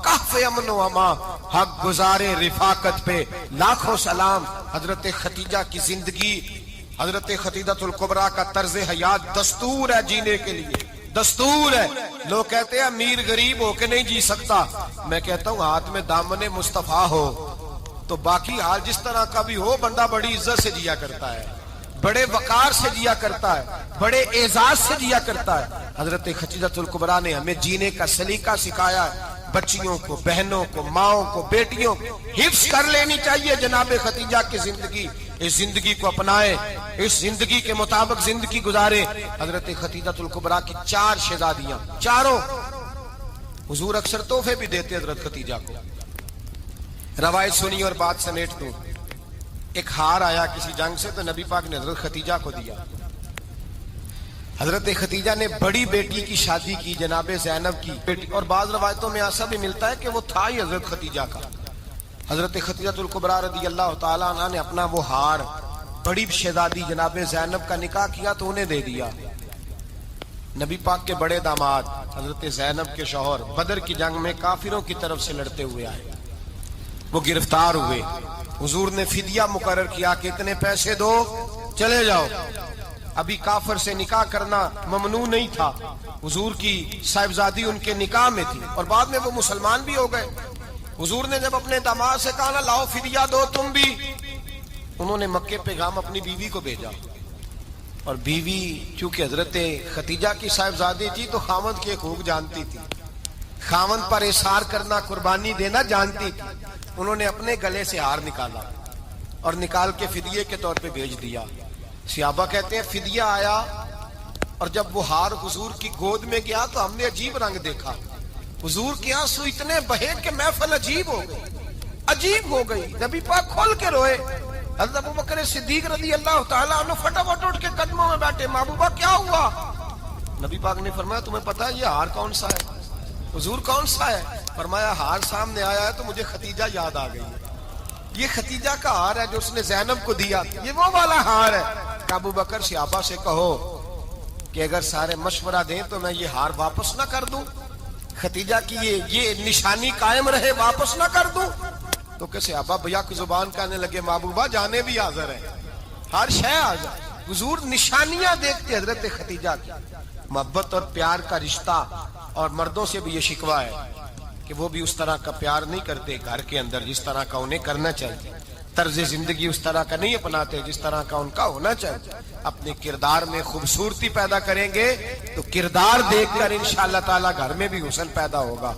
کہف امن و امان، حق گزارے رفاقت پہ لاکھوں سلام۔ حضرت خدیجہ کی زندگی، حضرت خدیجہ الکبریٰ کا طرز حیات دستور ہے جینے کے لیے، دستور ہے۔ لوگ کہتے ہیں امیر غریب ہو کے نہیں جی سکتا، میں کہتا ہوں ہاتھ میں دامن مصطفیٰ ہو تو باقی حال جس طرح کا بھی ہو، بندہ بڑی عزت سے جیا کرتا ہے، بڑے وقار سے جیا کرتا ہے، بڑے اعزاز سے جیا کرتا ہے۔ حضرت خدیجہ الکبریٰ نے ہمیں جینے کا سلیقہ سکھایا ہے. بچیوں کو، بہنوں کو، ماؤں کو، بیٹیوں کو حفظ کر لینی چاہیے جناب خدیجہ کی زندگی. اس زندگی کو اپنائیں، اس زندگی کے مطابق زندگی گزارے. حضرت خدیجہ الکبریٰ کی 4 شہزادیاں، چاروں. حضور اکثر تحفے بھی دیتے حضرت خدیجہ کو. روایت سنی اور بات سمیٹ دوں. ایک ہار آیا کسی جنگ سے تو نبی پاک نے حضرت خدیجہ کو دیا. حضرت خدیجہ نے بڑی بیٹی کی شادی کی جناب زینب کی بیٹی، اور بعض روایتوں میں ایسا بھی ملتا ہے کہ وہ تھا ہی حضرت خدیجہ کا. حضرت خدیجہ الکبریٰ رضی اللہ تعالیٰ عنہ نے اپنا وہ ہار بڑی شہزادی جناب زینب کا نکاح کیا تو انہیں دے دیا. نبی پاک کے بڑے داماد حضرت زینب کے شوہر بدر کی جنگ میں کافروں کی طرف سے لڑتے ہوئے آئے، وہ گرفتار ہوئے. حضور نے فدیہ مقرر کیا کہ اتنے پیسے دو چلے جاؤ. ابھی کافر سے نکاح کرنا ممنوع نہیں تھا، حضور کی صاحبزادی ان کے نکاح میں تھی اور بعد میں وہ مسلمان بھی ہو گئے. حضور نے جب اپنے داماد سے کہا نا لاؤ فدیہ دو تم بھی، انہوں نے مکے پیغام اپنی بیوی کو بھیجا. اور بیوی چونکہ حضرت خدیجہ کی صاحبزادی تھی تو خاوند کے حقوق جانتی تھی، خاوند پر اثار کرنا، قربانی دینا جانتی تھی. انہوں نے اپنے گلے سے ہار نکالا اور نکال کے فدیے کے طور پہ بھیج دیا. صحابہ کہتے ہیں فدیہ آیا اور جب وہ ہار حضور کی گود میں گیا تو ہم نے عجیب رنگ دیکھا. حضور کے آنسو اتنے بہے کہ محفل عجیب ہو گئی. نبی پاک کھول کے روئے. حضرت ابوبکر صدیق رضی اللہ تعالیٰ عنہ فٹافٹ اٹھ کے قدموں میں بیٹھے. محبوبہ کیا ہوا؟ نبی پاک نے فرمایا تمہیں پتا ہے یہ ہار کون سا ہے؟ حضور کون سا ہے؟ فرمایا ہار سامنے آیا ہے تو مجھے خدیجہ یاد آ گئی ہے. یہ خدیجہ کا ہار ہے جو اس نے زینب کو دیا، یہ وہ والا ہار ہے. کہ ابو بکر صحابہ سے کہو کہ اگر سارے مشورہ دیں تو میں یہ ہار واپس نہ کر دوں، خدیجہ کی یہ نشانی قائم رہے واپس نہ کر دوں. تو کہ صحابہ بھیا کی زبان کہنے لگے محبوبہ جانے بھی حاضر ہے، ہر شے حاضر. حضور نشانیاں دیکھتے حضرت خدیجہ کی. محبت اور پیار کا رشتہ، اور مردوں سے بھی یہ شکوہ ہے کہ وہ بھی اس طرح کا پیار نہیں کرتے گھر کے اندر جس طرح کا انہیں کرنا چاہیے. طرز زندگی اس طرح کا نہیں اپناتے جس طرح کا ان کا ہونا چاہیے. اپنے کردار میں خوبصورتی پیدا کریں گے تو کردار دیکھ کر انشاءاللہ تعالی گھر میں بھی حسن پیدا ہوگا.